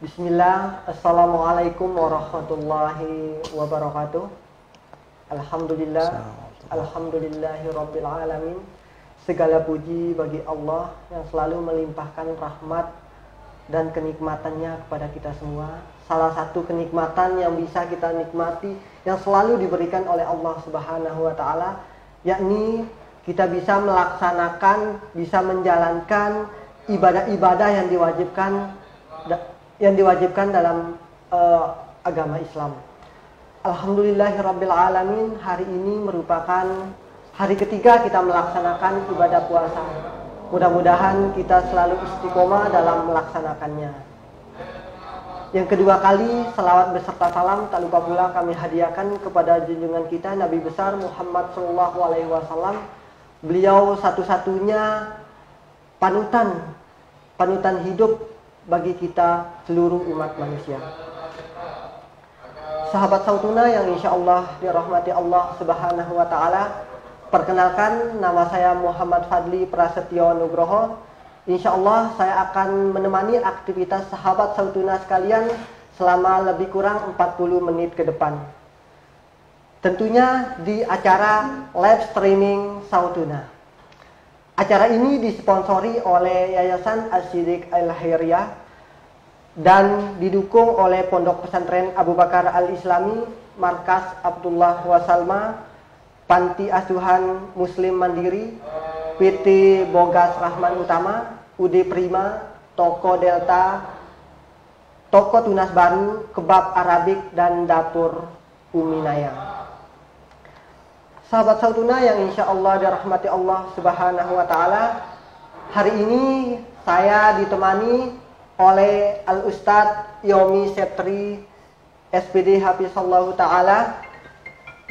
Bismillah, Assalamualaikum warahmatullahi wabarakatuh. Alhamdulillah, alhamdulillahi rabbil alamin. Segala puji bagi Allah yang selalu melimpahkan rahmat dan kenikmatannya kepada kita semua. Salah satu kenikmatan yang bisa kita nikmati, yang selalu diberikan oleh Allah Subhanahu wa Ta'ala, yakni kita bisa melaksanakan, bisa menjalankan ibadah-ibadah yang diwajibkan dalam agama Islam. Alhamdulillahirabbil alamin, hari ini merupakan hari ketiga kita melaksanakan ibadah puasa. Mudah-mudahan kita selalu istiqomah dalam melaksanakannya. Yang kedua kali, salawat beserta salam tak lupa pula kami hadiahkan kepada junjungan kita Nabi besar Muhammad SAW. Beliau satu-satunya panutan hidup bagi kita seluruh umat manusia. Sahabat Sautuna yang insya Allah dirahmati Allah Subhanahu wa Ta'ala, perkenalkan, nama saya Muhammad Fadli Prasetyo Nugroho. Insya Allah saya akan menemani aktivitas sahabat Sautuna sekalian selama lebih kurang 40 menit ke depan. Tentunya di acara live streaming Sautuna. Acara ini disponsori oleh Yayasan Asy-Syidik Al-Khairiyah dan didukung oleh Pondok Pesantren Abu Bakar Al-Islami, Markas Abdullah Wasalma, Panti Asuhan Muslim Mandiri, PT Bogas Rahman Utama, UD Prima, Toko Delta, Toko Tunas Baru, Kebab Arabik, dan Dapur Uminaya. Sahabat Sautuna yang insya Allah dirahmati Allah Subhanahu wa Ta'ala, hari ini saya ditemani oleh Al-Ustadz Yomi Septri SPD Hafizallahu Ta'ala.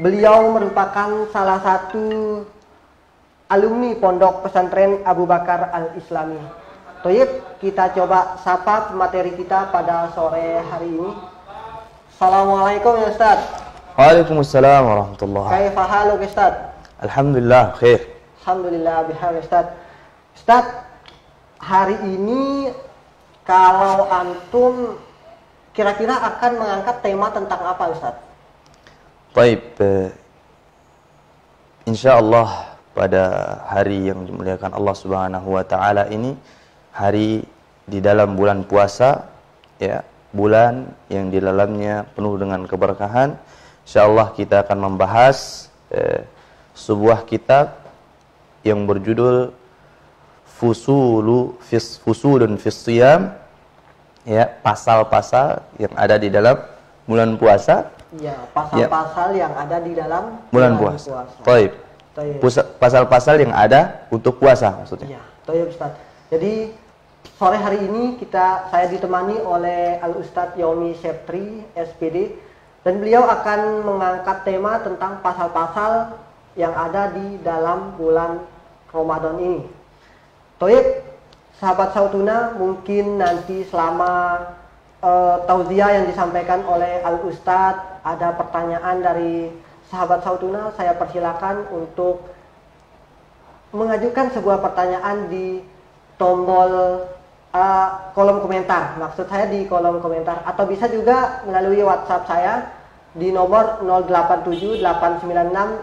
Beliau merupakan salah satu alumni Pondok Pesantren Abu Bakar Al-Islami. Toyib, kita coba sapa materi kita pada sore hari ini. Assalamualaikum ya Ustadz. Waalaikumsalam warahmatullahi. Kaifa haluk Ustaz? Alhamdulillah khair. Alhamdulillah bihar Ustaz. Ustaz, hari ini kalau antum kira-kira akan mengangkat tema tentang apa Ustaz? Baik, insyaallah pada hari yang dimuliakan Allah Subhanahu wa Ta'ala ini, hari di dalam bulan puasa, ya, bulan yang di dalamnya penuh dengan keberkahan. InsyaAllah kita akan membahas sebuah kitab yang berjudul Fusulun fis Shiyam, ya, pasal-pasal yang ada di dalam bulan puasa. Ya, pasal-pasal yang ada di dalam bulan puasa. Baik. Pasal-pasal yang ada untuk puasa maksudnya. Ya, baik Ustaz. Jadi sore hari ini saya ditemani oleh Al-Ustadz Yomi Septri SPD. Dan beliau akan mengangkat tema tentang pasal-pasal yang ada di dalam bulan Ramadan ini. Toib, sahabat Sautuna, mungkin nanti selama tauziah yang disampaikan oleh Al-Ustadz, ada pertanyaan dari sahabat Sautuna, saya persilakan untuk mengajukan sebuah pertanyaan di tombol kolom komentar, maksud saya di kolom komentar, atau bisa juga melalui WhatsApp saya di nomor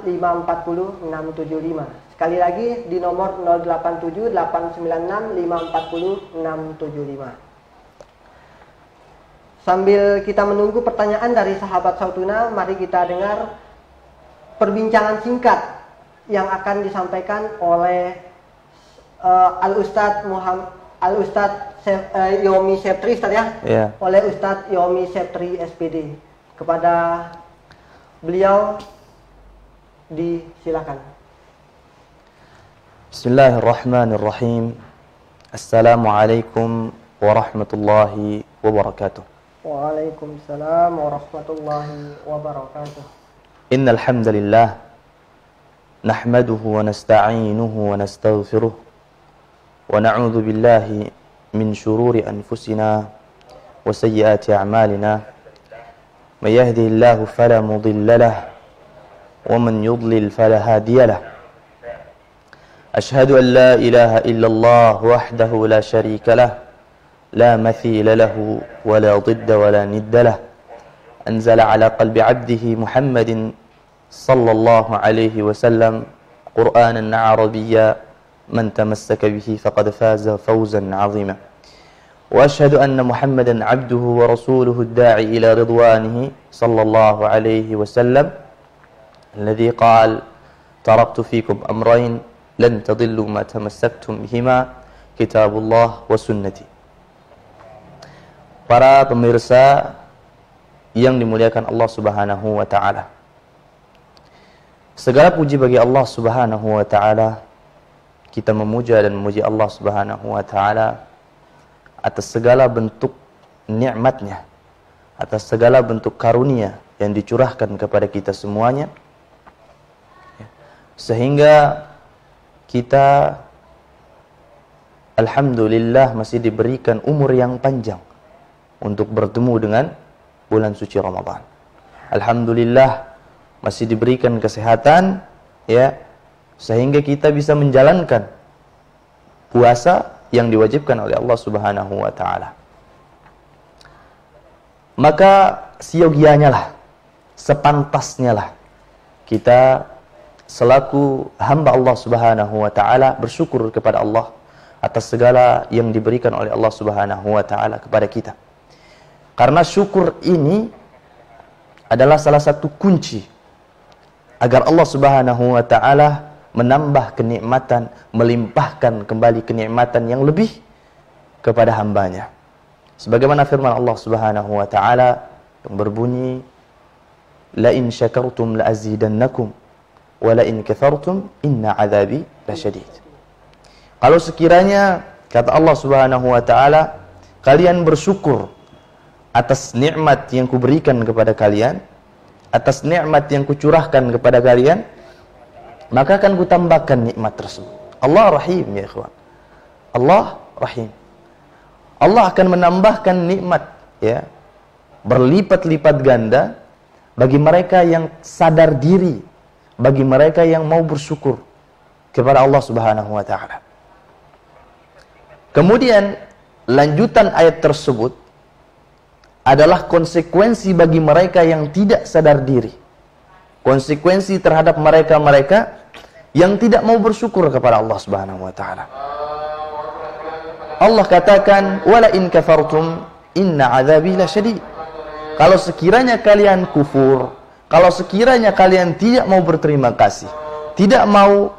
087896540675. Sekali lagi di nomor 087896540675. Sambil kita menunggu pertanyaan dari sahabat Sautuna, mari kita dengar perbincangan singkat yang akan disampaikan oleh Al-Ustadz Yomi Septri, Ustaz ya? Yeah. Oleh Ustadz Yomi Septri SPD. Kepada beliau disilakan. Bismillahirrahmanirrahim. Assalamualaikum warahmatullahi wabarakatuh. Waalaikumsalam warahmatullahi wabarakatuh. Innal hamdalillah nahmaduhu wa nasta'inuhu wa nastaghfiruh. ونعوذ بالله من شرور أنفسنا وسيئات أعمالنا من يهده الله فلا مضل له ومن يضلل فلا هادي له أشهد أن لا إله إلا الله وحده لا شريك له لا مثيل له ولا ضد ولا ند له أنزل على قلب عبده محمد صلى الله عليه وسلم قرآنا عربيا من تمسك به فقد فاز فوزا عظيما وأشهد أن محمدا عبده ورسوله الداعي إلى رضوانه صلى الله عليه وسلم الذي قال تركت فيكم أمرين لن تضلوا ما تمسكتم بهما كتاب الله وسنتي. Para pemirsa yang dimuliakan Allah Subhanahu wa taala. Segala puji bagi Allah Subhanahu wa taala. Kita memuja dan memuji Allah Subhanahu wa taala atas segala bentuk nikmatnya, atas segala bentuk karunia yang dicurahkan kepada kita semuanya, sehingga kita alhamdulillah masih diberikan umur yang panjang untuk bertemu dengan bulan suci Ramadan. Alhamdulillah masih diberikan kesehatan, ya, sehingga kita bisa menjalankan puasa yang diwajibkan oleh Allah Subhanahu wa taala. Maka siogianya lah, sepantasnya lah kita selaku hamba Allah Subhanahu wa taala bersyukur kepada Allah atas segala yang diberikan oleh Allah Subhanahu wa taala kepada kita. Karena syukur ini adalah salah satu kunci agar Allah Subhanahu wa taala menambah kenikmatan, melimpahkan kembali kenikmatan yang lebih kepada hambanya. Sebagaimana firman Allah Subhanahu wa taala yang berbunyi, la in syakartum la azidannakum wa la in kafartum inna adzabi lasyadid. Kalau sekiranya, kata Allah Subhanahu wa taala, kalian bersyukur atas nikmat yang kuberikan kepada kalian, atas nikmat yang kucurahkan kepada kalian, maka akan kutambahkan nikmat tersebut. Allah Rahim, ya ikhwan. Allah Rahim. Allah akan menambahkan nikmat, ya, berlipat-lipat ganda bagi mereka yang sadar diri, bagi mereka yang mau bersyukur kepada Allah Subhanahu wa taala. Kemudian lanjutan ayat tersebut adalah konsekuensi bagi mereka yang tidak sadar diri. Konsekuensi terhadap mereka-mereka yang tidak mau bersyukur kepada Allah Subhanahu wa taala. Allah katakan, "Wala in kafartum inna adzabi lasyadid." Kalau sekiranya kalian kufur, kalau sekiranya kalian tidak mau berterima kasih, tidak mau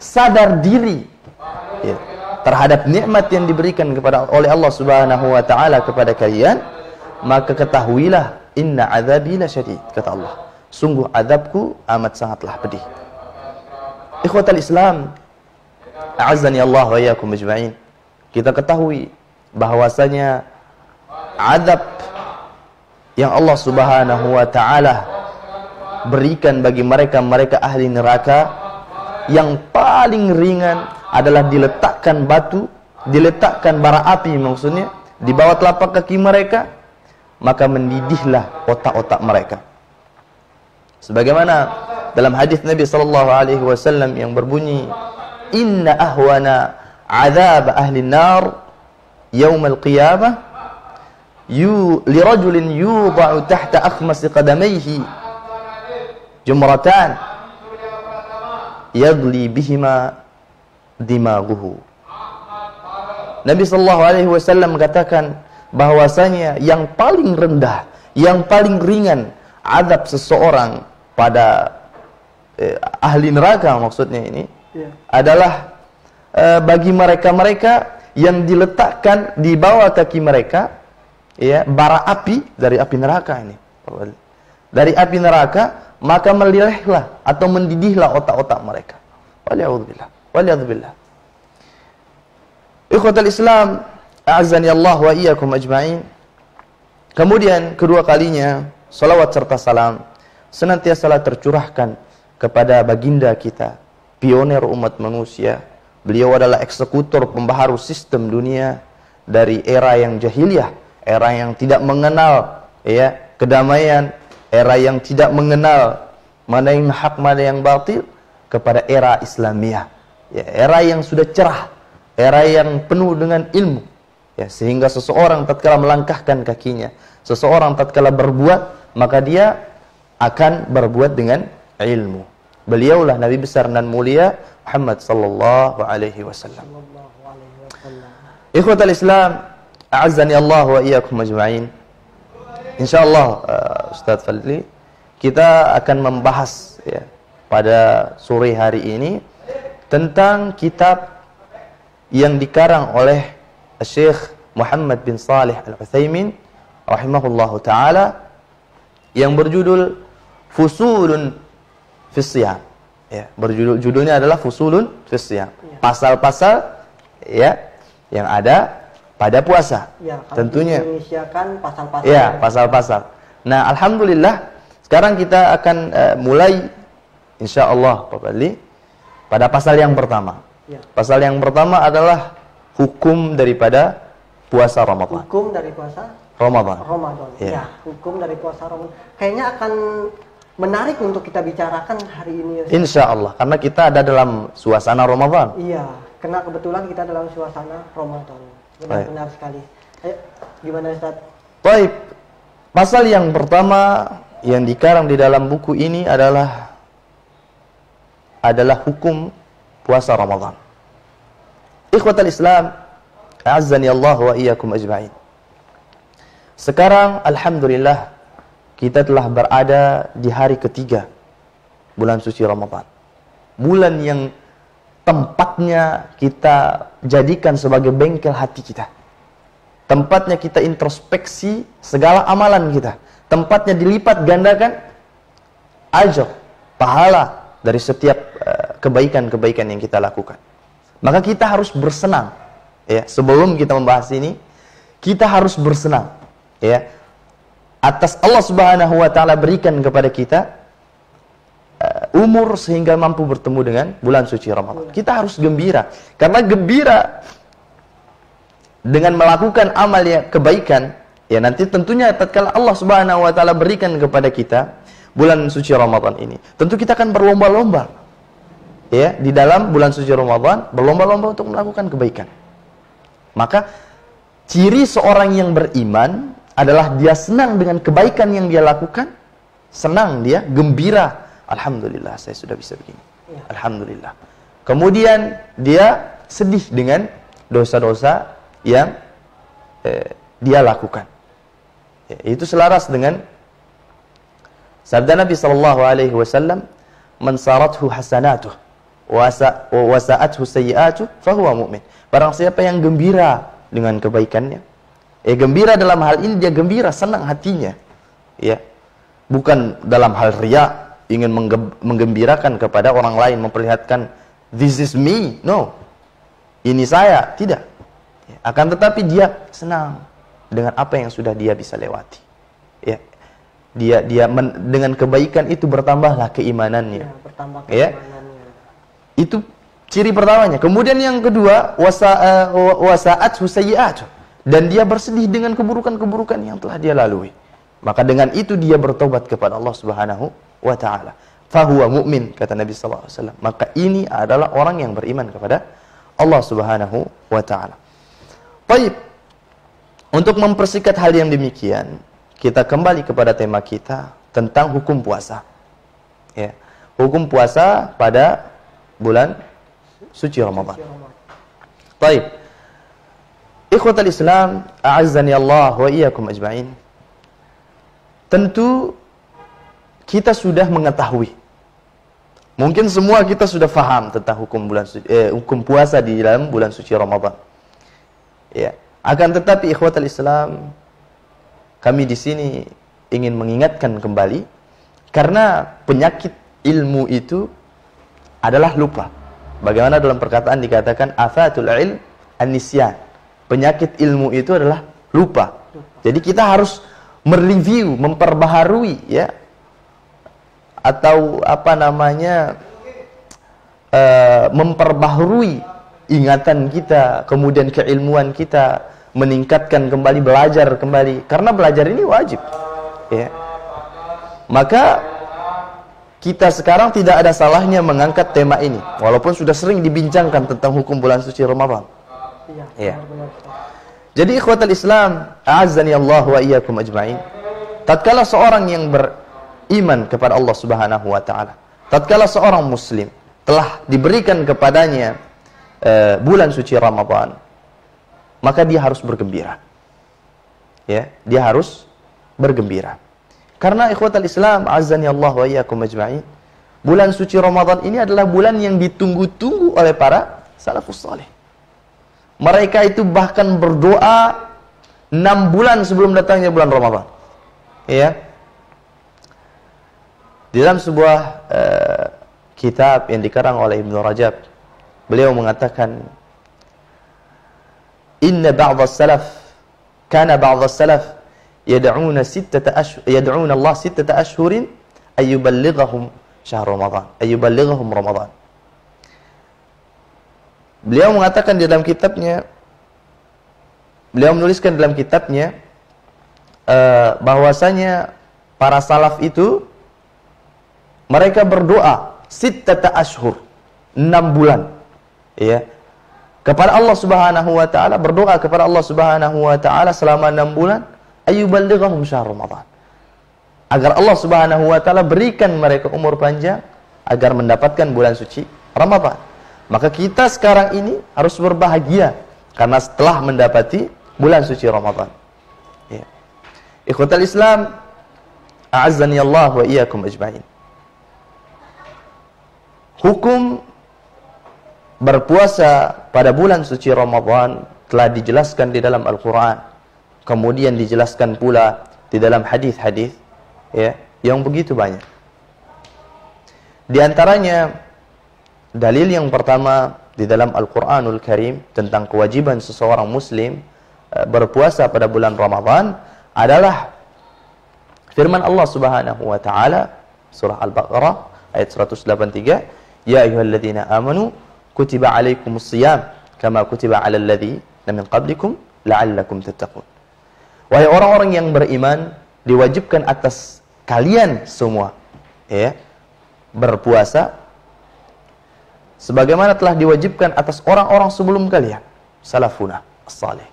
sadar diri, ya, terhadap nikmat yang diberikan oleh Allah Subhanahu wa taala kepada kalian, maka ketahuilah inna adzabi lasyadid, kata Allah, sungguh azabku amat sangatlah pedih. Ikhwatal Islam, a'azzani Allah wa iyyakum ajma'in. Kita ketahui bahwasanya azab yang Allah Subhanahu wa taala berikan bagi mereka ahli neraka yang paling ringan adalah diletakkan batu, diletakkan bara api maksudnya di bawah telapak kaki mereka, maka mendidihlah otak-otak mereka. Sebagaimana dalam hadis Nabi sallallahu alaihi wasallam yang berbunyi, "Inna ahwana 'adzab ahli an-nar yaum al-qiyamah li rajulin yudha'u tahta akhmas qadamayhi jumratan yadli bihima dimaghuhu." Nabi sallallahu alaihi wasallam katakan bahwasanya yang paling rendah, yang paling ringan azab seseorang pada ahli neraka maksudnya ini, adalah bagi mereka-mereka yang diletakkan di bawah kaki mereka, ya, bara api dari api neraka ini. Dari api neraka, maka melelehlah atau mendidihlah otak-otak mereka. Waliyadzubillah. Waliyadzubillah. Ikhwatal Islam, a'azzani Allah wa iyyakum ajma'in. Kemudian kedua kalinya salawat serta salam senantiasa tercurahkan kepada baginda kita, pionir umat manusia. Beliau adalah eksekutor pembaharu sistem dunia dari era yang jahiliyah, era yang tidak mengenal, ya, kedamaian, era yang tidak mengenal mana yang hak, mana yang batil, kepada era Islamiyah, ya, era yang sudah cerah, era yang penuh dengan ilmu. Ya, sehingga seseorang tatkala melangkahkan kakinya, seseorang tatkala berbuat, maka dia akan berbuat dengan ilmu. Beliaulah Nabi besar dan mulia Muhammad sallallahu alaihi wasallam. Ikhwatal Islam, a'azzani Allah wa iyyakum ajma'in. Insyaallah Ustaz Fadli, kita akan membahas ya pada sore hari ini tentang kitab yang dikarang oleh Syekh Muhammad bin Salih Al-Utsaimin rahimahullahu taala yang berjudul Fusulun fi Shiyam. Ya, judulnya adalah Fusulun fi Shiyam. Pasal-pasal ya yang ada pada puasa. Ya, tentunya. Indonesia kan pasal-pasal. Ya, pasal-pasal. Nah, alhamdulillah sekarang kita akan mulai insyaallah Pak Fadli pada pasal yang pertama. Ya. Pasal yang pertama adalah hukum daripada puasa Ramadan. Hukum dari puasa Ramadan. Ya. Ya, hukum dari puasa Ramadan. Kayaknya akan menarik untuk kita bicarakan hari ini. Insyaallah, karena kita ada dalam suasana Ramadan. Iya, karena kebetulan kita dalam suasana Ramadan. Benar-benar sekali. Ayo, gimana Ustaz? Baik. Pasal yang pertama yang dikarang di dalam buku ini adalah hukum puasa Ramadan. Ikhwatal Islam, a'azzani Allah wa iyyakum ajma'in. Sekarang alhamdulillah kita telah berada di hari ketiga bulan suci Ramadan. Bulan yang tempatnya kita jadikan sebagai bengkel hati kita. Tempatnya kita introspeksi segala amalan kita. Tempatnya dilipat gandakan ajr, pahala dari setiap kebaikan-kebaikan yang kita lakukan. Maka kita harus bersenang. Ya, sebelum kita membahas ini, kita harus bersenang. Ya, atas Allah Subhanahu wa taala berikan kepada kita umur sehingga mampu bertemu dengan bulan suci Ramadan. Kita harus gembira, karena gembira dengan melakukan amal yang kebaikan, ya nanti tentunya tatkala Allah Subhanahu wa taala berikan kepada kita bulan suci Ramadan ini, tentu kita akan berlomba-lomba. Ya, di dalam bulan suci Ramadan berlomba-lomba untuk melakukan kebaikan. Maka ciri seorang yang beriman adalah dia senang dengan kebaikan yang dia lakukan, senang dia, gembira. Alhamdulillah saya sudah bisa begini. Alhamdulillah. Kemudian dia sedih dengan dosa-dosa yang dia lakukan. Ya, itu selaras dengan sabda Nabi sallallahu alaihi wasallam, "Man sarathu hasanatuh wa sa'athu sayyi'atuh fahuwa mu'min." Barang siapa yang gembira dengan kebaikannya, gembira dalam hal ini dia gembira, senang hatinya. Ya. Bukan dalam hal riya, ingin menggembirakan kepada orang lain, memperlihatkan this is me. No. Ini saya, tidak. Ya. Akan tetapi dia senang dengan apa yang sudah dia bisa lewati. Ya. Dia dengan kebaikan itu bertambahlah keimanannya. Ya, bertambah keimanannya. Itu ciri pertamanya. Kemudian yang kedua, wasa'athu sayyi'atuh, dan dia bersedih dengan keburukan-keburukan yang telah dia lalui. Maka dengan itu dia bertobat kepada Allah Subhanahu wa taala. Fahuwa mu'min, kata Nabi sallallahu alaihi wasallam. Maka ini adalah orang yang beriman kepada Allah Subhanahu wa taala. Baik. Untuk mempersingkat hal yang demikian, kita kembali kepada tema kita tentang hukum puasa. Ya. Hukum puasa pada bulan suci Ramadan. Baik. Ikhwatal Islam, a'azzani Allah wa iyyakum ajma'in. Tentu kita sudah mengetahui. Mungkin semua kita sudah faham tentang hukum puasa di dalam bulan suci Ramadan. Ya. Akan tetapi ikhwatal Islam, kami di sini ingin mengingatkan kembali, karena penyakit ilmu itu adalah lupa. Bagaimana dalam perkataan dikatakan afatul ilm an-nisyan. Penyakit ilmu itu adalah lupa. Jadi kita harus mereview, memperbaharui, ya, atau memperbaharui ingatan kita, kemudian keilmuan kita, meningkatkan kembali, belajar kembali, karena belajar ini wajib, ya. Maka kita sekarang tidak ada salahnya mengangkat tema ini, walaupun sudah sering dibincangkan tentang hukum bulan suci Ramadan, Iya. Iya. Benar-benar, Ustaz. Jadi ikhwatal Islam, a'azzani Allah wa iyyakum ajma'in. Tatkala seorang yang beriman kepada Allah Subhanahu wa taala, tatkala seorang muslim telah diberikan kepadanya bulan suci Ramadan, maka dia harus bergembira. Ya, dia harus bergembira. Karena ikhwatal Islam, a'azzani Allah wa iyyakum ajma'in, bulan suci Ramadan ini adalah bulan yang ditunggu-tunggu oleh para salafus saleh. Mereka itu bahkan berdoa 6 bulan sebelum datangnya bulan Ramadan. Ya. Di dalam sebuah kitab yang dikarang oleh Ibnu Rajab, beliau mengatakan, "Inna ba'd as-salaf kana ba'd as-salaf yad'una Allah 6 ashhurin ay yuballighahum syahr Ramadan, ay yuballighahum Ramadan." Beliau mengatakan di dalam kitabnya, beliau menuliskan dalam kitabnya bahwasanya para salaf itu mereka berdoa 6 ashhur, 6 bulan, ya, kepada Allah Subhanahu wa taala, berdoa kepada Allah Subhanahu wa taala selama 6 bulan, ayyuballighahum syahr Ramadan, agar Allah Subhanahu wa taala berikan mereka umur panjang agar mendapatkan bulan suci Ramadan. Maka kita sekarang ini harus berbahagia karena setelah mendapati bulan suci Ramadan. Ya. Ikhwatal Islam, a'azzani Allah wa iyyakum ajma'in. Hukum berpuasa pada bulan suci Ramadan telah dijelaskan di dalam Al-Quran. Kemudian dijelaskan pula di dalam hadis-hadis, ya, yang begitu banyak. Di antaranya dalil yang pertama di dalam Al-Quranul Karim tentang kewajiban seseorang muslim berpuasa pada bulan Ramadan adalah firman Allah Subhanahu wa taala surah Al-Baqarah ayat 183, "Ya ayyuhalladzina amanu kutiba alaikumus shiyam kama kutiba alal ladzina min qablikum la'allakum tattaqun." Wahai orang-orang yang beriman, diwajibkan atas kalian semua, ya, berpuasa sebagaimana telah diwajibkan atas orang-orang sebelum kalian, salafuna as-salih,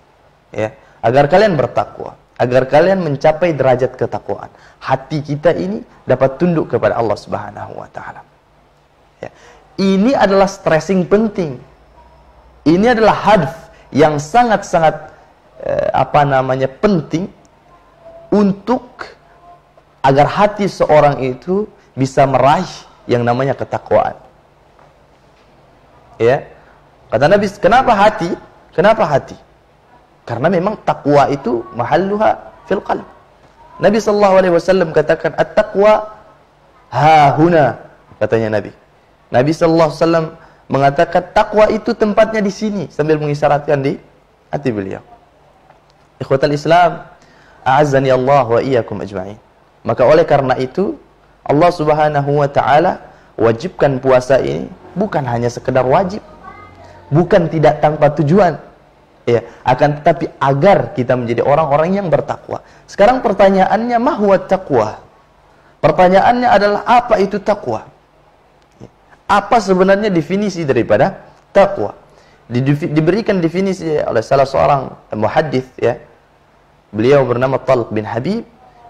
ya, agar kalian bertakwa, agar kalian mencapai derajat ketakwaan. Hati kita ini dapat tunduk kepada Allah Subhanahu wa taala. Ya. Ini adalah stressing penting. Ini adalah hadf yang sangat-sangat penting untuk agar hati seorang itu bisa meraih yang namanya ketakwaan. Ya, kata Nabi, kenapa hati? Kenapa hati? Karena memang takwa itu mahalluha fil qalb. Nabi sallallahu alaihi wasallam katakan, at-taqwa hahuna, katanya Nabi. Nabi sallallahu alaihi wasallam mengatakan takwa itu tempatnya di sini, sambil mengisyaratkan di hati beliau. Ikhwatal Islam, a'azzani Allah wa iyyakum ajma'in. Maka oleh karena itu Allah Subhanahu wa taala wajibkan puasa ini bukan hanya sekedar wajib, bukan tidak tanpa tujuan, ya, akan tetapi agar kita menjadi orang-orang yang bertakwa. Sekarang pertanyaannya, ma huwa taqwa? Pertanyaannya adalah apa itu takwa? Apa sebenarnya definisi daripada takwa? Diberikan definisi oleh salah seorang muhaddits, ya. Beliau bernama Talq bin Habib.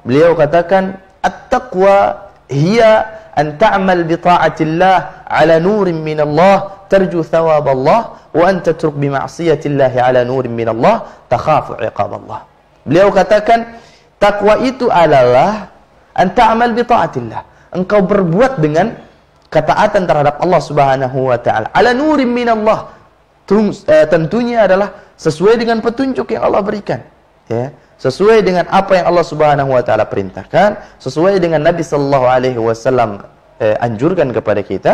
Beliau katakan, at-taqwa hiya an ta'mal bi ta'atillah ala nurin min Allah tarju thawab Allah wa an tatruk bi ma'siyatillah ala nurin min Allah takhafu iqab Allah. Beliau katakan takwa itu adalah an ta'mal bi ta'atillah, engkau berbuat dengan ketaatan terhadap Allah Subhanahu wa taala ala nurin min Allah, tentunya adalah sesuai dengan petunjuk yang Allah berikan, ya, sesuai dengan apa yang Allah Subhanahu wa taala perintahkan, sesuai dengan Nabi sallallahu alaihi wasallam anjurkan kepada kita,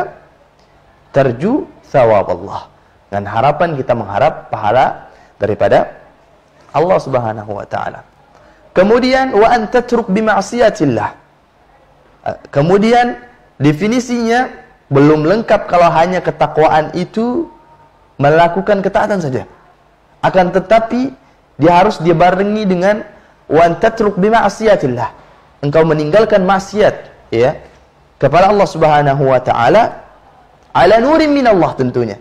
tarju thawab Allah, dan harapan kita mengharap pahala daripada Allah Subhanahu wa taala. Kemudian wa an tatruk bi ma'siyatillah. Kemudian definisinya belum lengkap kalau hanya ketakwaan itu melakukan ketaatan saja. Akan tetapi dia harus dibarengi dengan wa an tatruk bi ma'siyatillah. Engkau meninggalkan maksiat, ya, kepada Allah Subhanahu wa taala ala nurin min Allah, tentunya,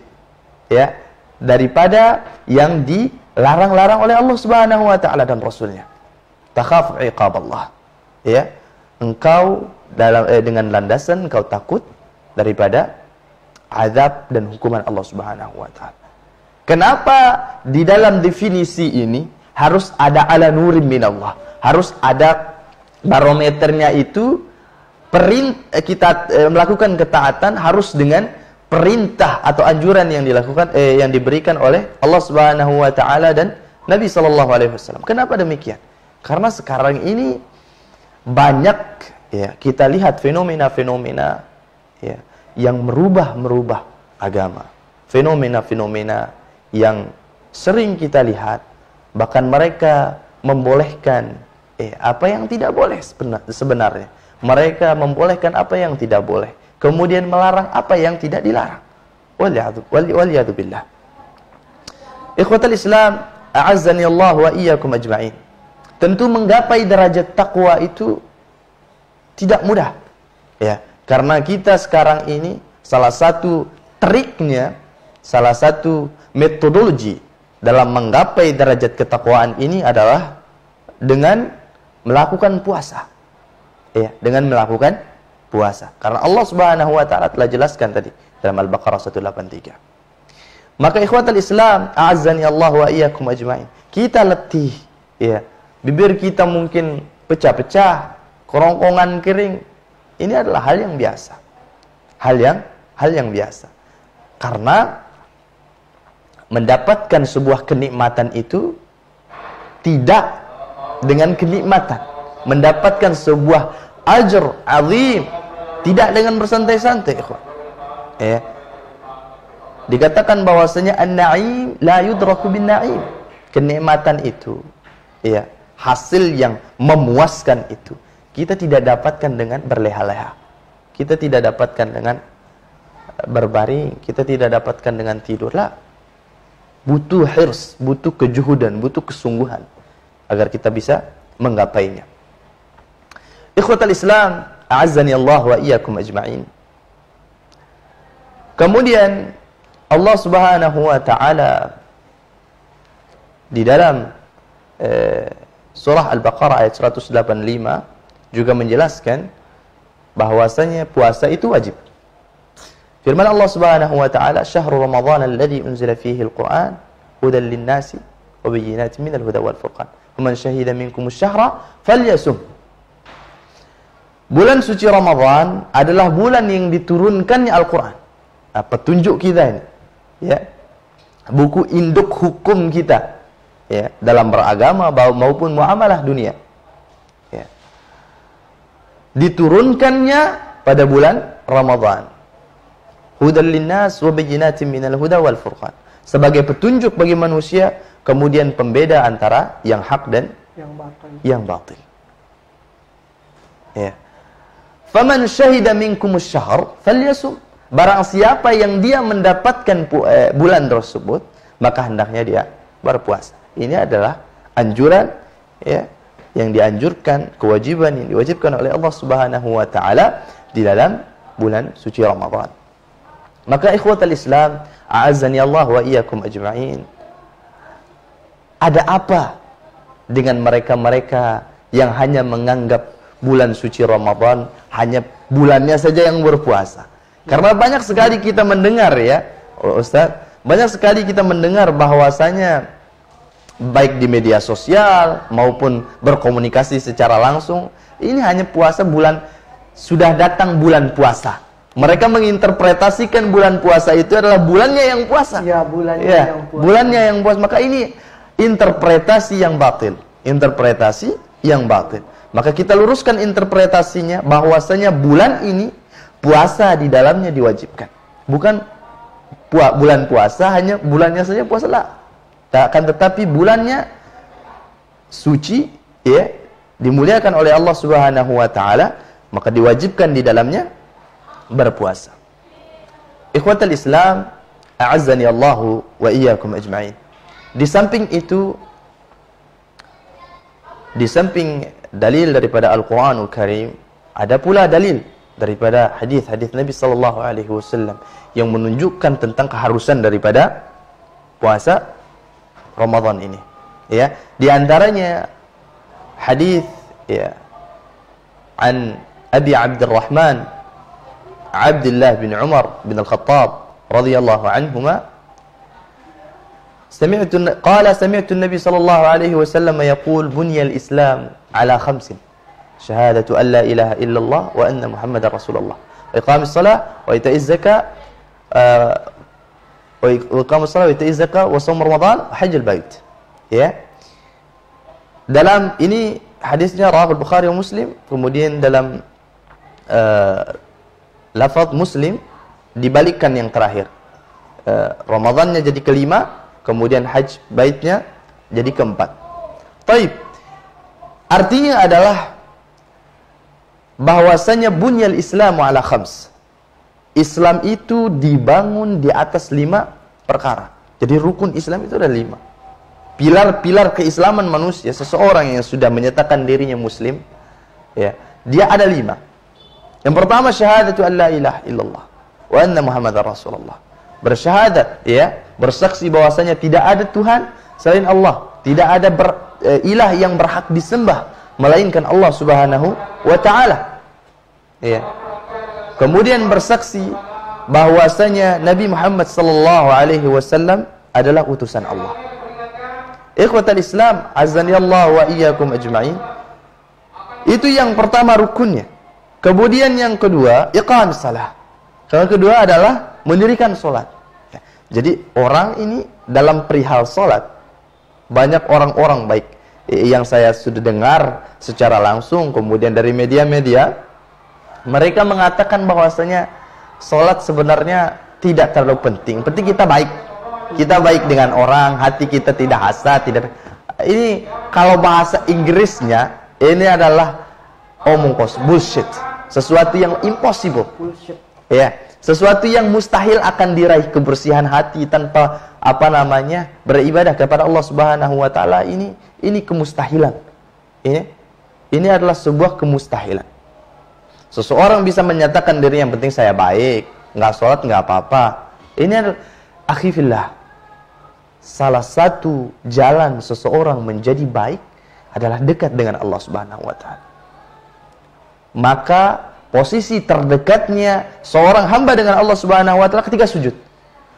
ya, daripada yang dilarang-larang oleh Allah Subhanahu wa taala dan Rasulnya. Takhaf iqab Allah. Ya. Engkau dengan landasan engkau takut daripada azab dan hukuman Allah Subhanahu wa taala. Kenapa di dalam definisi ini harus ada ala nurim minallah? Harus ada barometernya itu kita melakukan ketaatan harus dengan perintah atau anjuran yang dilakukan yang diberikan oleh Allah Subhanahu wa taala dan Nabi sallallahu alaihi wasallam. Kenapa demikian? Karena sekarang ini banyak ya kita lihat fenomena-fenomena ya yang merubah agama. Fenomena-fenomena yang sering kita lihat, bahkan mereka membolehkan apa yang tidak boleh sebenarnya. Mereka membolehkan apa yang tidak boleh, kemudian melarang apa yang tidak dilarang. Waliyadu billah. Ikhwatal Islam, a'azzani Allah wa iyyakum ajma'in. Tentu menggapai derajat takwa itu tidak mudah. Ya, karena kita sekarang ini salah satu triknya, salah satu metodologi dalam menggapai derajat ketakwaan ini adalah dengan melakukan puasa. Ya, dengan melakukan puasa. Karena Allah Subhanahu wa taala telah jelaskan tadi dalam Al-Baqarah 183. Maka ikhwatal Islam, a'azzani Allah wa iyyakum ajma'in. Kita letih, ya. Bibir kita mungkin pecah-pecah, kerongkongan kering. Ini adalah hal yang biasa. Hal yang biasa. Karena mendapatkan sebuah kenikmatan itu tidak dengan kenikmatan. Mendapatkan sebuah ajr azim tidak dengan bersantai-santai, ikhwan. Ya. Dikatakan bahwasanya an-na'im la yudraku bin na'im. Kenikmatan itu, ya, hasil yang memuaskan itu kita tidak dapatkan dengan berleha-leha. Kita tidak dapatkan dengan berbaring, kita tidak dapatkan dengan tidurlah. Butuh hirs, butuh kejuhudan, butuh kesungguhan agar kita bisa menggapainya. Ikhwatal Islam, a'azzani Allah wa iyyakum ajma'in. Kemudian Allah Subhanahu wa taala di dalam surah Al-Baqarah ayat 185 juga menjelaskan bahwasanya puasa itu wajib. Firman Allah Subhanahu wa taala, "Syahrul Ramadhan alladzi unzila fihi al-Qur'an hudan lin-nasi wa bayyinatin minal huda wal furqan. Faman syahida minkum asy-syahra falyasum." Bulan suci Ramadan adalah bulan yang diturunkannya Al-Quran. Petunjuk kita ini, ya, buku induk hukum kita, ya, dalam beragama maupun muamalah dunia, ya. Diturunkannya pada bulan Ramadan. Hudan linnas wa bayyinatin minal huda wal furqan. Sebagai petunjuk bagi manusia, kemudian pembeda antara yang hak dan yang batil. Ya. Faman syahida minkumus syahr falyasum. Barang siapa yang dia mendapatkan bulan tersebut, maka hendaknya dia berpuasa. Ini adalah anjuran, ya, yang dianjurkan, kewajiban yang diwajibkan oleh Allah Subhanahu wa taala di dalam bulan suci Ramadan. Maka ikhwatal Islam, a'azzani Allah wa iyyakum ajma'in. Ada apa dengan mereka-mereka yang hanya menganggap bulan suci Ramadan hanya bulannya saja yang berpuasa? Karena banyak sekali kita mendengar, ya Ustaz, banyak sekali kita mendengar bahwasanya baik di media sosial maupun berkomunikasi secara langsung, ini hanya puasa bulan, sudah datang bulan puasa. Mereka menginterpretasikan bulan puasa itu adalah bulannya yang puasa. Ya, bulannya yang puasa. Bulannya yang puasa. Maka ini interpretasi yang batil. Interpretasi yang batil. Maka kita luruskan interpretasinya bahwasanya bulan ini puasa di dalamnya diwajibkan. Bukan bulan puasa hanya bulannya saja puasa lah. Akan tetapi bulannya suci, ya, dimuliakan oleh Allah Subhanahu wa taala, maka diwajibkan di dalamnya berpuasa. Ikhwatal Islam, a'azzani Allahu wa iyyakum ajma'in. Di samping itu, di samping dalil daripada Al-Quranul Karim, ada pula dalil daripada hadis-hadis Nabi sallallahu alaihi wasallam yang menunjukkan tentang keharusan daripada puasa Ramadan ini. Ya, di antaranya hadis ya an Abi Abdurrahman Abdullah bin Umar bin Al-Khattab radhiyallahu anhuma سمعت النبي صلى الله عليه وسلم يقول بني الإسلام على 5 شهادة أن لا إله إلا الله وأن محمد رسول الله وإقام الصلاة وإيتاء الزكاة وصوم رمضان وحج البيت. Ya. Dalam ini hadisnya riwayat Bukhari dan Muslim, kemudian dalam lafaz Muslim dibalikkan yang terakhir. Ramadannya jadi kelima, kemudian haji baitnya jadi keempat. Baik. Artinya adalah bahwasanya bunyal Islamu ala 5. Islam itu dibangun di atas 5 perkara. Jadi rukun Islam itu ada 5. Pilar-pilar keislaman manusia, seseorang yang sudah menyatakan dirinya muslim, ya, dia ada 5. Yang pertama syahadatu an la ilaha illallah wa anna Muhammadar Rasulullah. Bersyahadat, ya, bersaksi bahwasanya tidak ada Tuhan selain Allah, tidak ada ilah yang berhak disembah melainkan Allah Subhanahu wa taala. Ya. Kemudian bersaksi bahwasanya Nabi Muhammad sallallahu alaihi wasallam adalah utusan Allah. Ikhwatal Islam, azanillahu wa iyyakum ajma'in. Itu yang pertama rukunnya. Kemudian yang kedua, iqamis shalah. Yang kedua adalah mendirikan salat. Jadi orang ini dalam perihal salat, banyak orang-orang baik yang saya sudah dengar secara langsung, kemudian dari media-media, mereka mengatakan bahwasanya salat sebenarnya tidak terlalu penting. Penting kita baik. Kita baik dengan orang, hati kita tidak hasad, tidak. Ini kalau bahasa Inggrisnya, ini adalah omong kosong, bullshit. Sesuatu yang impossible. Bullshit. Ya, sesuatu yang mustahil akan diraih, kebersihan hati tanpa beribadah kepada Allah Subhanahu wa taala, ini kemustahilan. Ini adalah sebuah kemustahilan. Seseorang bisa menyatakan diri yang penting saya baik, enggak sholat enggak apa-apa. Ini adalah akhi fillah. Salah satu jalan seseorang menjadi baik adalah dekat dengan Allah Subhanahu wa taala. Maka posisi terdekatnya seorang hamba dengan Allah Subhanahu wa taala ketika sujud.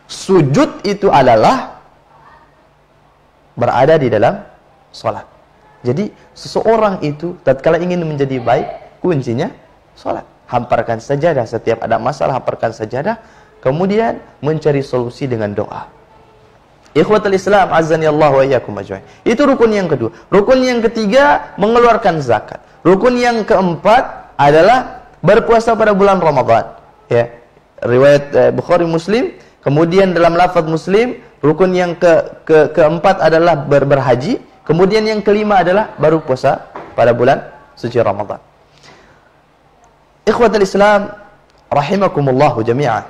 Sujud itu adalah berada di dalam salat. Jadi seseorang itu tatkala ingin menjadi baik, kuncinya salat. Hamparkan sajadah, setiap ada masalah hamparkan sajadah, kemudian mencari solusi dengan doa. Ikhwatul Islam, azani Allah wa iyyakum ajma'in. Itu rukun yang kedua. Rukun yang ketiga, mengeluarkan zakat. Rukun yang keempat adalah berpuasa pada bulan Ramadan. Ya. Riwayat Bukhari Muslim. Kemudian dalam lafaz Muslim, rukun yang keempat adalah berhaji. Kemudian yang kelima adalah baru puasa pada bulan suci Ramadan. Ikhwatul Islam, rahimakumullahu jami'an.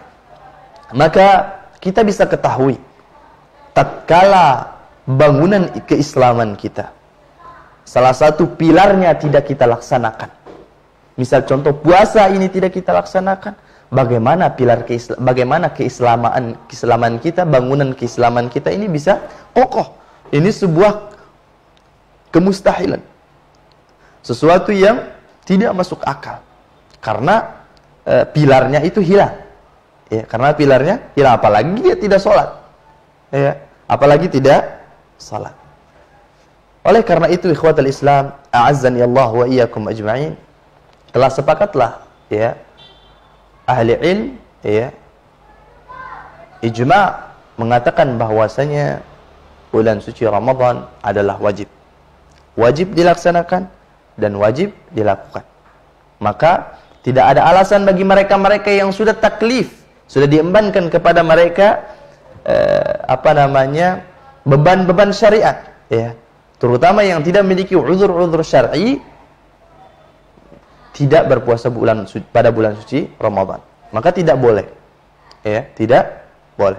Maka kita bisa ketahui tatkala bangunan keislaman kita, salah satu pilarnya tidak kita laksanakan. Misal contoh puasa ini tidak kita laksanakan, bagaimana keislaman kita, bangunan keislaman kita ini bisa kokoh. Ini sebuah kemustahilan. Sesuatu yang tidak masuk akal. Karena pilarnya itu hilang. Ya, karena pilarnya hilang, apalagi dia tidak sholat. Ya, apalagi tidak salat. Oleh karena itu ikhwatul Islam, a'azzani Allah wa iyyakum ajma'in, telah sepakatlah ya ahli ilm ya ijma' mengatakan bahwasanya bulan suci Ramadan adalah wajib. Wajib dilaksanakan dan wajib dilakukan. Maka tidak ada alasan bagi mereka-mereka yang sudah taklif, sudah diembankan kepada mereka beban-beban syariat, ya, terutama yang tidak memiliki uzur-uzur syar'i, tidak berpuasa pada bulan suci Ramadan, maka tidak boleh, ya, tidak boleh.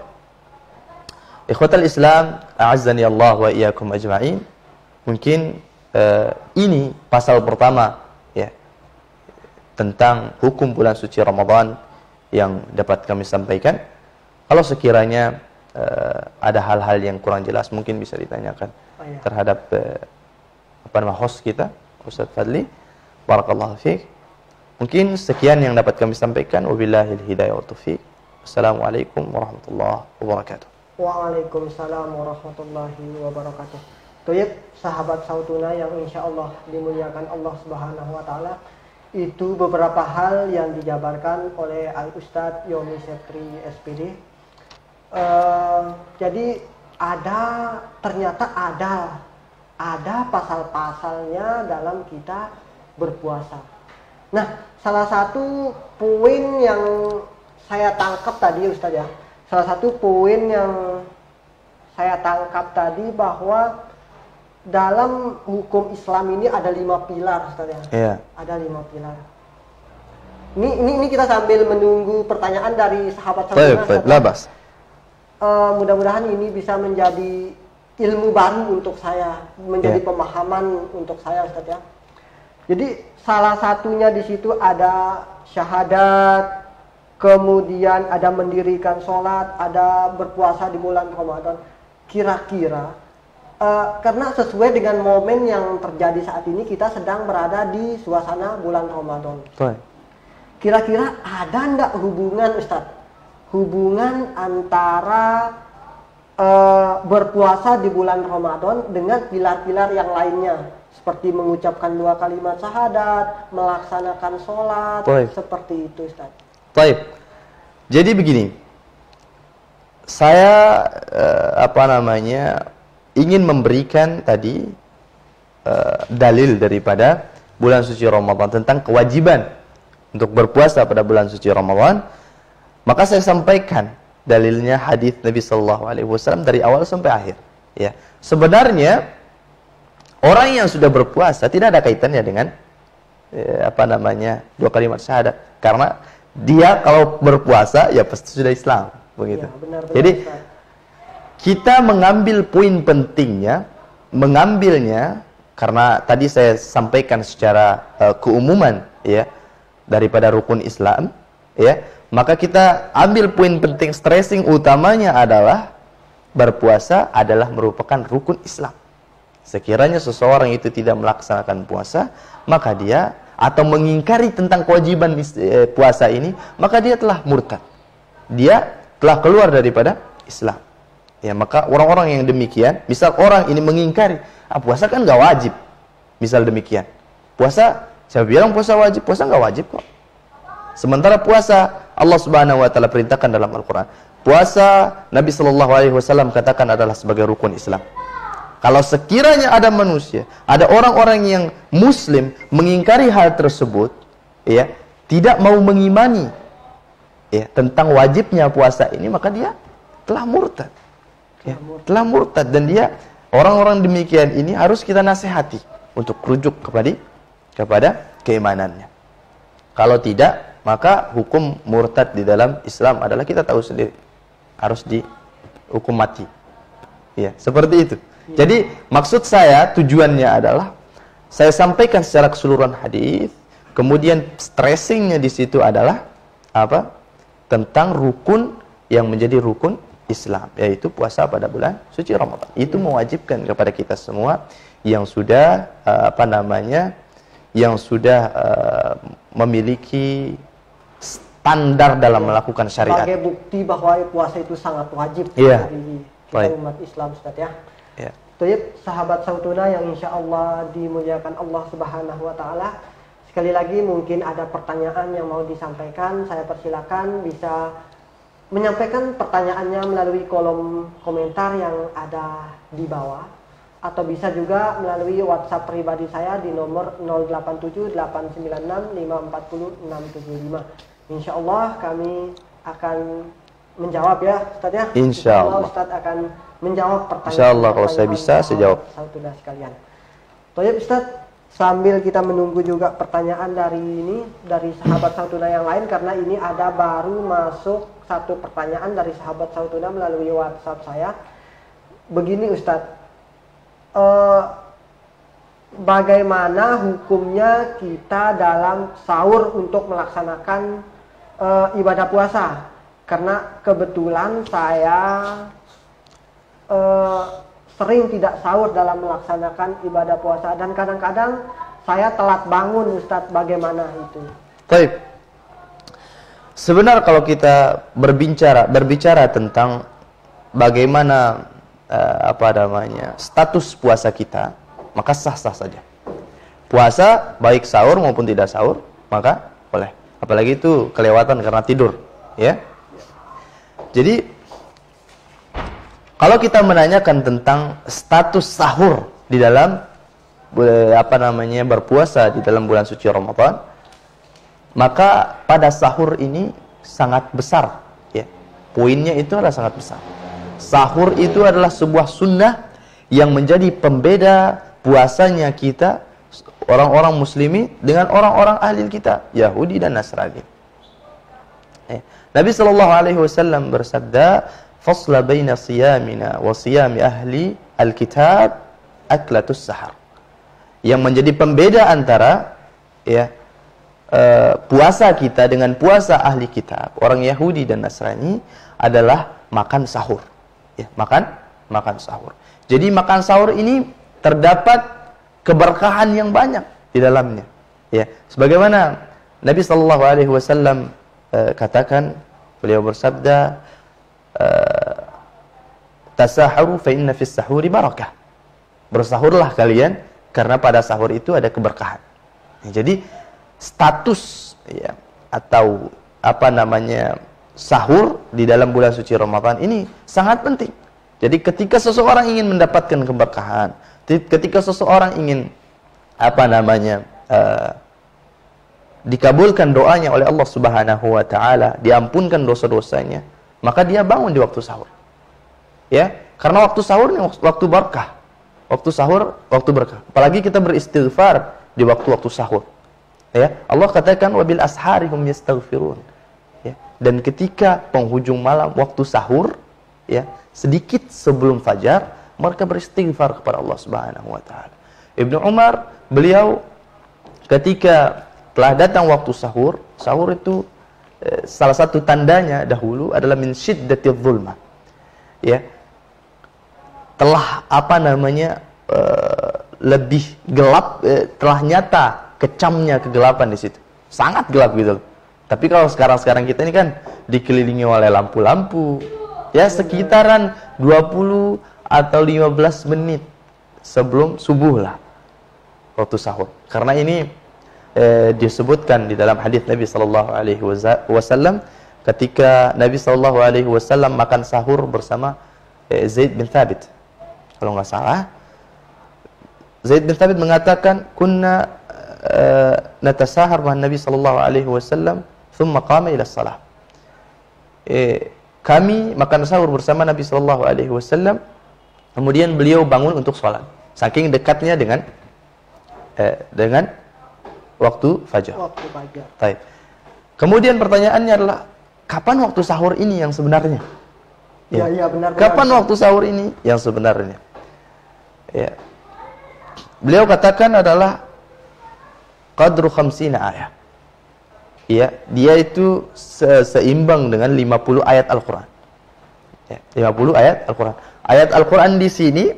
Ikhwatal Islam, a'azzani Allah wa iyyakum ajma'in. Mungkin ini pasal pertama, ya, tentang hukum bulan suci Ramadan yang dapat kami sampaikan. Kalau sekiranya ada hal-hal yang kurang jelas mungkin bisa ditanyakan terhadap host kita, Ustaz Fadli. Barakallahu fiik. Mungkin sekian yang dapat kami sampaikan. Wabillahil hidayah wa taufiq. Assalamualaikum warahmatullahi wabarakatuh. Waalaikumsalam warahmatullahi wabarakatuh. Tuyib, sahabat Sautuna yang insya Allah dimuliakan Allah Subhanahu wa Ta'ala, itu beberapa hal yang dijabarkan oleh Al Ustadz Yomi Septri SPD. Jadi ternyata ada pasal-pasalnya dalam kita berpuasa. Nah, salah satu poin yang saya tangkap tadi Ustadz ya, salah satu poin yang saya tangkap tadi bahwa dalam hukum Islam ini ada 5 pilar Ustadz ya. Yeah. Ada 5 pilar. Ini kita sambil menunggu pertanyaan dari sahabat Labas. Mudah-mudahan ini bisa menjadi ilmu baru untuk saya, menjadi pemahaman untuk saya Ustadz ya. Jadi salah satunya di situ ada syahadat, kemudian ada mendirikan sholat, ada berpuasa di bulan Ramadan. Kira-kira karena sesuai dengan momen yang terjadi saat ini, kita sedang berada di suasana bulan Ramadan. Kira-kira ada enggak hubungan Ustadz? Hubungan antara berpuasa di bulan Ramadan dengan pilar-pilar yang lainnya, seperti mengucapkan 2 kalimat syahadat, melaksanakan sholat, seperti itu Ustaz. Baik. Jadi begini, saya ingin memberikan tadi dalil daripada bulan suci Ramadan tentang kewajiban untuk berpuasa pada bulan suci Ramadan. Maka saya sampaikan dalilnya hadis Nabi Shallallahu Alaihi Wasallam dari awal sampai akhir. Ya, sebenarnya orang yang sudah berpuasa tidak ada kaitannya dengan 2 kalimat syahadat, karena dia kalau berpuasa ya pasti sudah Islam, begitu. Ya, benar, jadi kita mengambil poin pentingnya, mengambilnya karena tadi saya sampaikan secara keumuman ya daripada rukun Islam, ya. Maka kita ambil poin penting, stressing utamanya adalah berpuasa adalah merupakan rukun Islam. Sekiranya seseorang itu tidak melaksanakan puasa, maka dia atau mengingkari tentang kewajiban puasa ini, maka dia telah murtad. Dia telah keluar daripada Islam. Ya, maka orang-orang yang demikian, misal orang ini mengingkari, puasa kan nggak wajib. Misal demikian. Puasa, saya bilang puasa wajib, puasa nggak wajib kok. Sementara puasa Allah Subhanahu wa Ta'ala perintahkan dalam Al-Quran. Puasa Nabi Sallallahu Alaihi Wasallam katakan adalah sebagai rukun Islam. Kalau sekiranya ada manusia, ada orang-orang yang Muslim mengingkari hal tersebut, ya, tidak mau mengimani, ya, tentang wajibnya puasa ini, maka dia telah murtad. Ya, telah murtad, dan dia orang-orang demikian ini harus kita nasihati untuk rujuk kepada keimanannya. Kalau tidak, maka hukum murtad di dalam Islam adalah kita tahu sendiri, harus dihukum mati. Ya, seperti itu. Jadi maksud saya, tujuannya adalah saya sampaikan secara keseluruhan hadis, kemudian stressingnya di situ adalah apa? Tentang rukun yang menjadi rukun Islam, yaitu puasa pada bulan suci Ramadan. Itu mewajibkan kepada kita semua yang sudah memiliki standar dalam melakukan syariat. Sebagai bukti bahwa puasa itu sangat wajib bagi kita umat Islam, Ustaz ya. Ya. Tuyib, sahabat Sautuna yang insya Allah dimuliakan Allah Subhanahu wa Ta'ala. Sekali lagi mungkin ada pertanyaan yang mau disampaikan, saya persilakan bisa menyampaikan pertanyaannya melalui kolom komentar yang ada di bawah, atau bisa juga melalui WhatsApp pribadi saya di nomor 087896540675. Insya Allah kami akan menjawab ya Ustaz ya. Insya Allah Ustaz akan menjawab pertanyaan. Insya Allah kalau saya bisa saya jawab. Saudara sekalian. Toyib Ustaz, sambil kita menunggu juga pertanyaan dari sahabat Sautuna yang lain, karena ini ada baru masuk satu pertanyaan dari sahabat Sautuna melalui WhatsApp saya. Begini Ustaz, bagaimana hukumnya kita dalam sahur untuk melaksanakan ibadah puasa? Karena kebetulan saya sering tidak sahur dalam melaksanakan ibadah puasa dan kadang-kadang saya telat bangun, Ustadz. Bagaimana itu? Baik. Sebenarnya kalau kita berbicara tentang bagaimana status puasa kita, maka sah-sah saja. Puasa baik sahur maupun tidak sahur, maka boleh. Apalagi itu kelewatan karena tidur, ya. Jadi kalau kita menanyakan tentang status sahur di dalam berpuasa di dalam bulan suci Ramadan, maka pada sahur ini sangat besar, ya. Poinnya itu adalah sangat besar. Sahur itu adalah sebuah sunnah yang menjadi pembeda puasanya kita, orang-orang muslimi, dengan orang-orang ahli kitab, Yahudi dan Nasrani. Nabi SAW bersabda, "Fasla baina siyamina wa siyami ahli al-kitab aklatus sahar." Yang menjadi pembeda antara puasa kita dengan puasa ahli kitab, orang Yahudi dan Nasrani, adalah makan sahur. Ya, makan sahur. Jadi makan sahur ini terdapat keberkahan yang banyak di dalamnya. Ya, sebagaimana Nabi SAW katakan, beliau bersabda, "Tasaharu fa inna fis sahuri barakah." Bersahurlah kalian karena pada sahur itu ada keberkahan. Ya, jadi status atau sahur di dalam bulan suci Ramadan ini sangat penting. Jadi ketika seseorang ingin mendapatkan keberkahan, ketika seseorang ingin dikabulkan doanya oleh Allah Subhanahu wa taala, diampunkan dosa-dosanya, maka dia bangun di waktu sahur. Ya, karena waktu sahur ini waktu berkah. Waktu sahur waktu berkah. Apalagi kita beristighfar di waktu-waktu sahur. Ya, Allah katakan wabil asharihum yastaghfirun. Ya, dan ketika penghujung malam waktu sahur, ya, sedikit sebelum fajar, mereka beristighfar kepada Allah Subhanahu wa taala. Ibnu Umar, beliau ketika telah datang waktu sahur, sahur itu salah satu tandanya dahulu adalah min syiddatidz zulmah. Ya. Telah lebih gelap, telah nyata kecamnya kegelapan di situ. Sangat gelap gitu. Tapi kalau sekarang kita ini kan dikelilingi oleh lampu-lampu. Ya, sekitaran 20 atau 15 menit sebelum subuh lah waktu sahur. Karena ini disebutkan di dalam hadis Nabi sallallahu alaihi wasallam ketika Nabi sallallahu alaihi wasallam makan sahur bersama Zaid bin Thabit. Kalau nggak salah, Zaid bin Thabit mengatakan, "Kunna natasahar dengan Nabi sallallahu alaihi wasallam, thumma qama ila shalah." Kami makan sahur bersama Nabi sallallahu alaihi wasallam, kemudian beliau bangun untuk sholat. Saking dekatnya dengan waktu fajar. Baik. Kemudian pertanyaannya adalah, kapan waktu sahur ini yang sebenarnya? Ya, benar. Kapan waktu sahur ini yang sebenarnya? Ya. Beliau katakan adalah qadru 50 ayat. Ya, dia itu seimbang dengan 50 ayat Al-Qur'an. Ya, 50 ayat Al-Qur'an. Ayat Al-Qur'an di sini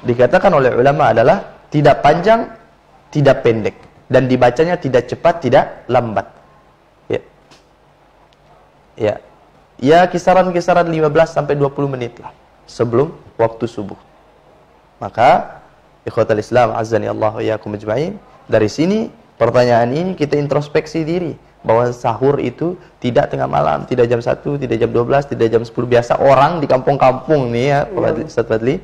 dikatakan oleh ulama adalah tidak panjang, tidak pendek, dan dibacanya tidak cepat, tidak lambat. Ya. Ya. Ya, kisaran-kisaran 15 sampai 20 menit lah sebelum waktu subuh. Maka ikhwatal Islam azani Allah wa iyyakum ajma'in, dari sini pertanyaan ini kita introspeksi diri bahwa sahur itu tidak tengah malam, tidak jam 1, tidak jam 12, tidak jam 10. Biasa orang di kampung-kampung nih ya, Ustaz Fadli,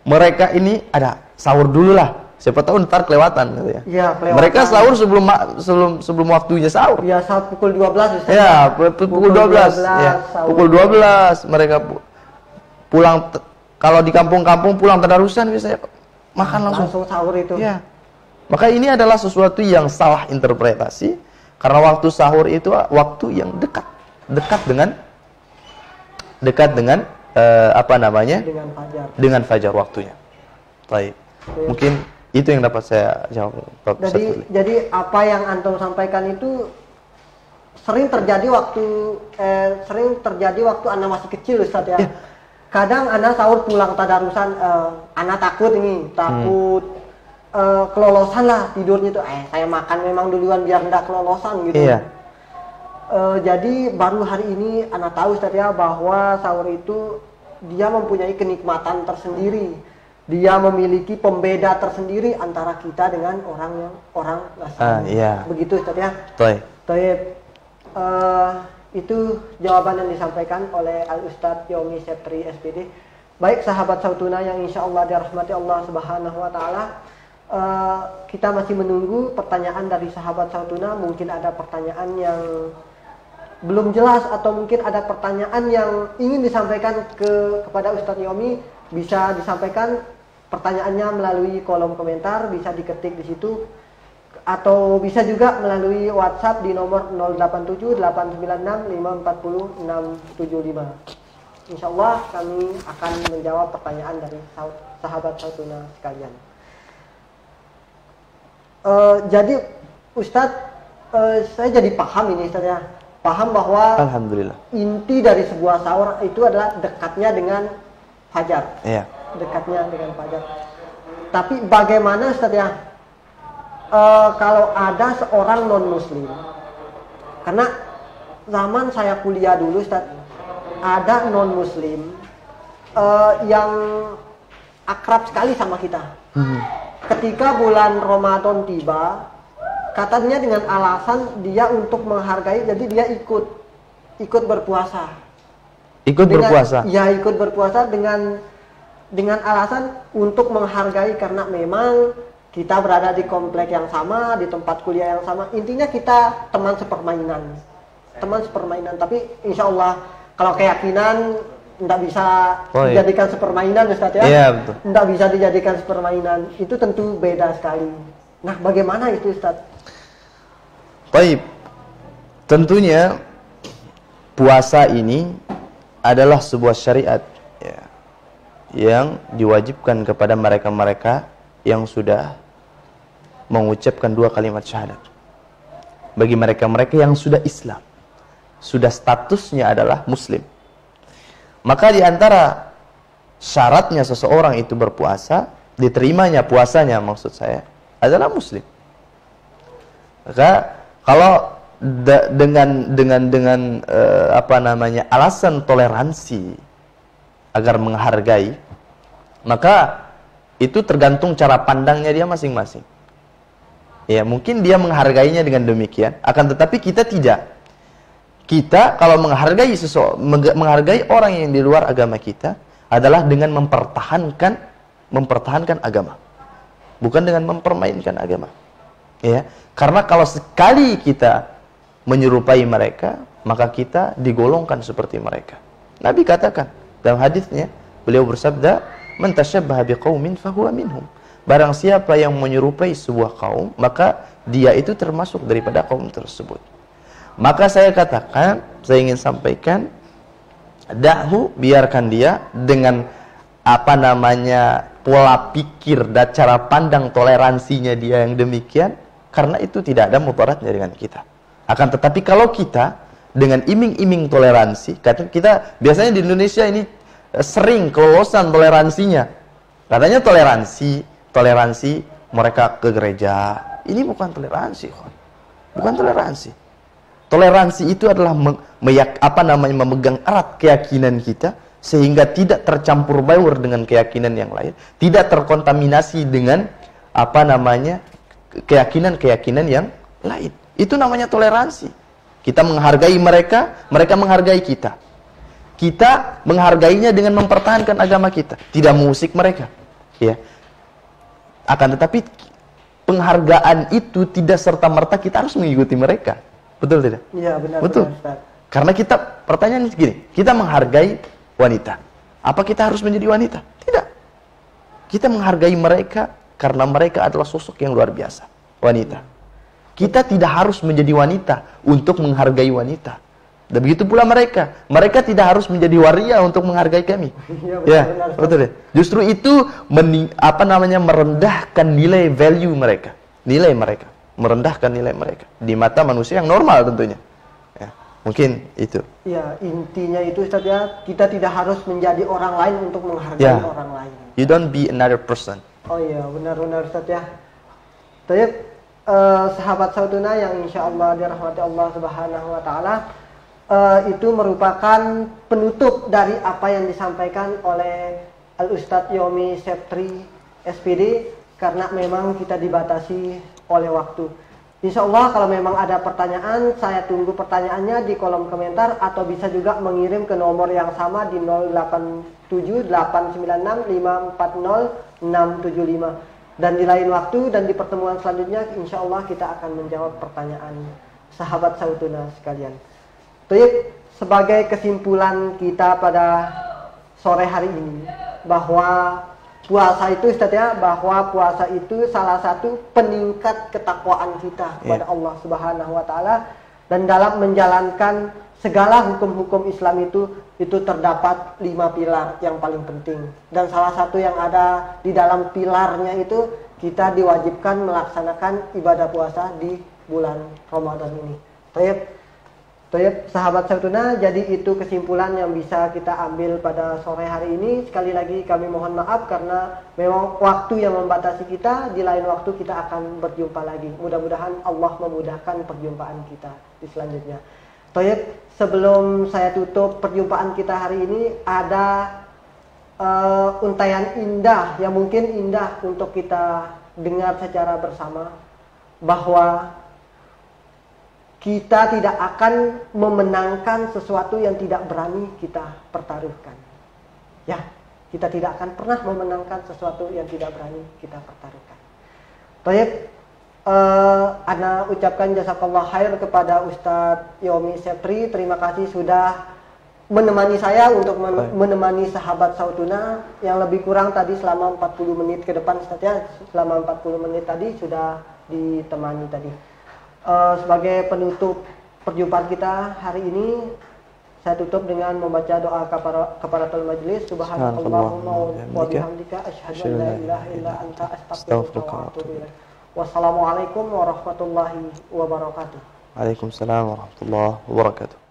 mereka ini ada sahur dulu lah. Siapa tahu ntar kelewatan gitu ya. Ya, kelewatan. Mereka sahur sebelum waktunya sahur. Ya, saat pukul 12 Ustaz. Ya, pukul 12. Ya, pukul 12 mereka pulang. Kalau di kampung-kampung pulang tadarusan biasanya makan langsung sahur itu. Ya. Maka ini adalah sesuatu yang salah interpretasi, karena waktu sahur itu waktu yang dekat dengan dengan fajar waktunya. Baik. Mungkin itu yang dapat saya jawab. Jadi apa yang antum sampaikan itu sering terjadi waktu anda masih kecil, Ustaz ya. kadang Anda sahur pulang tadarusan, Anda takut kelolosan lah tidurnya itu. Saya makan memang duluan biar nggak kelolosan gitu. Iya. Jadi baru hari ini Anda tahu Ustaz ya, bahwa sahur itu dia mempunyai kenikmatan tersendiri. Dia memiliki pembeda tersendiri antara kita dengan orang nggak sahur. Iya. Begitu Ustaz ya. Baik. Itu jawaban yang disampaikan oleh Al-Ustadz Yomi Septri SPD. Baik sahabat Sautuna yang insya Allah dirahmati Allah Subhanahu Wa Taala, kita masih menunggu pertanyaan dari sahabat Sautuna. Mungkin ada pertanyaan yang belum jelas atau mungkin ada pertanyaan yang ingin disampaikan kepada Ustadz Yomi, bisa disampaikan pertanyaannya melalui kolom komentar, bisa diketik di situ, atau bisa juga melalui WhatsApp di nomor 087896540675. Insya Allah kami akan menjawab pertanyaan dari sahabat Sautuna sekalian. Jadi Ustadz, saya jadi paham ini Ustadz ya. Paham bahwa Alhamdulillah, inti dari sebuah sahur itu adalah dekatnya dengan fajar. Iya. Dekatnya dengan fajar. Tapi bagaimana Ustadz ya, kalau ada seorang non muslim, karena zaman saya kuliah dulu Ustadz, ada non muslim yang akrab sekali sama kita. Ketika bulan Ramadan tiba, katanya dengan alasan dia untuk menghargai, jadi dia ikut berpuasa. Berpuasa? Ya, ikut berpuasa dengan alasan untuk menghargai, karena memang kita berada di komplek yang sama, di tempat kuliah yang sama. Intinya kita teman sepermainan. Tapi insya Allah kalau keyakinan tidak bisa dijadikan sepermainan Ustaz ya. Iya, betul. Tidak bisa dijadikan sepermainan. Itu tentu beda sekali. Nah, bagaimana itu Ustaz? Baik, tentunya puasa ini adalah sebuah syariat ya, yang diwajibkan kepada mereka-mereka yang sudah mengucapkan 2 kalimat syahadat. Bagi mereka-mereka yang sudah Islam, sudah statusnya adalah muslim. Maka di antara syaratnya seseorang itu berpuasa, diterimanya puasanya maksud saya, adalah muslim. Maka kalau dengan alasan toleransi agar menghargai, maka itu tergantung cara pandangnya dia masing-masing. Ya, mungkin dia menghargainya dengan demikian, akan tetapi kita tidak. Kita kalau menghargai menghargai orang yang di luar agama kita adalah dengan mempertahankan agama, bukan dengan mempermainkan agama. Ya, karena kalau sekali kita menyerupai mereka, maka kita digolongkan seperti mereka. Nabi katakan dalam hadisnya, beliau bersabda, "Man tashabbaha biqaumin fahuwa minhum." Barang siapa yang menyerupai sebuah kaum, maka dia itu termasuk daripada kaum tersebut. Maka saya katakan, saya ingin sampaikan, da'hu, biarkan dia dengan pola pikir dan cara pandang toleransinya dia yang demikian, karena itu tidak ada mudaratnya dengan kita. Akan tetapi kalau kita dengan iming-iming toleransi, kita biasanya di Indonesia ini sering kelolosan toleransinya. Katanya toleransi mereka ke gereja. Ini bukan toleransi, bukan toleransi. Toleransi itu adalah memegang erat keyakinan kita sehingga tidak tercampur baur dengan keyakinan yang lain, tidak terkontaminasi dengan keyakinan yang lain. Itu namanya toleransi. Kita menghargai mereka, mereka menghargai kita. Kita menghargainya dengan mempertahankan agama kita, tidak mengusik mereka. Ya. Akan tetapi penghargaan itu tidak serta-merta kita harus mengikuti mereka. Betul tidak? Iya, benar. Betul. Benar, karena pertanyaan gini, kita menghargai wanita. Apa kita harus menjadi wanita? Tidak. Kita menghargai mereka karena mereka adalah sosok yang luar biasa. Wanita. Kita tidak harus menjadi wanita untuk menghargai wanita. Dan begitu pula mereka. Mereka tidak harus menjadi waria untuk menghargai kami. Ya, betul ya. Justru itu merendahkan nilai value mereka. Nilai mereka. Merendahkan nilai mereka di mata manusia yang normal tentunya. Ya. Mungkin itu. Ya, intinya itu Ustaz ya, kita tidak harus menjadi orang lain untuk menghargai Ya. orang lain. You don't be another person. Oh iya, benar-benar Ustaz ya. Baik, sahabat Sautuna yang insya Allah dirahmati Allah Subhanahu wa Ta'ala, itu merupakan penutup dari apa yang disampaikan oleh Al Ustadz Yomi Septri SPD, karena memang kita dibatasi oleh waktu. Insya Allah kalau memang ada pertanyaan, saya tunggu pertanyaannya di kolom komentar, atau bisa juga mengirim ke nomor yang sama di 087896540675. Dan di lain waktu dan di pertemuan selanjutnya, insya Allah kita akan menjawab pertanyaan sahabat Sautuna sekalian. Baik, sebagai kesimpulan kita pada sore hari ini, bahwa puasa itu Ustaz ya, bahwa puasa itu salah satu peningkat ketakwaan kita kepada Allah Subhanahu wa Ta'ala, dan dalam menjalankan segala hukum-hukum Islam itu terdapat 5 pilar yang paling penting, dan salah satu yang ada di dalam pilarnya itu kita diwajibkan melaksanakan ibadah puasa di bulan Ramadan ini. Baik, sahabat Sautuna, jadi itu kesimpulan yang bisa kita ambil pada sore hari ini. Sekali lagi kami mohon maaf karena memang waktu yang membatasi kita. Di lain waktu kita akan berjumpa lagi. Mudah-mudahan Allah memudahkan perjumpaan kita di selanjutnya. Baik, sebelum saya tutup perjumpaan kita hari ini, ada untayan indah yang mungkin indah untuk kita dengar secara bersama, bahwa kita tidak akan memenangkan sesuatu yang tidak berani kita pertaruhkan. Ya, kita tidak akan pernah memenangkan sesuatu yang tidak berani kita pertaruhkan. Baik, ana ucapkan jazakallah khair kepada Ustadz Yomi Septri. Terima kasih sudah menemani saya untuk menemani sahabat Sautuna. Yang lebih kurang tadi selama 40 menit ke depan Ustadz ya, selama 40 menit tadi sudah ditemani tadi. Sebagai penutup perjumpaan kita hari ini, saya tutup dengan membaca doa kafaratul majlis. Subhanallahumma wa bihamdika asyhadu an la ilaha illa anta astaghfiruka wa atubu ilaik. Wassalamualaikum warahmatullahi wabarakatuh. Waalaikumsalam warahmatullahi wabarakatuh.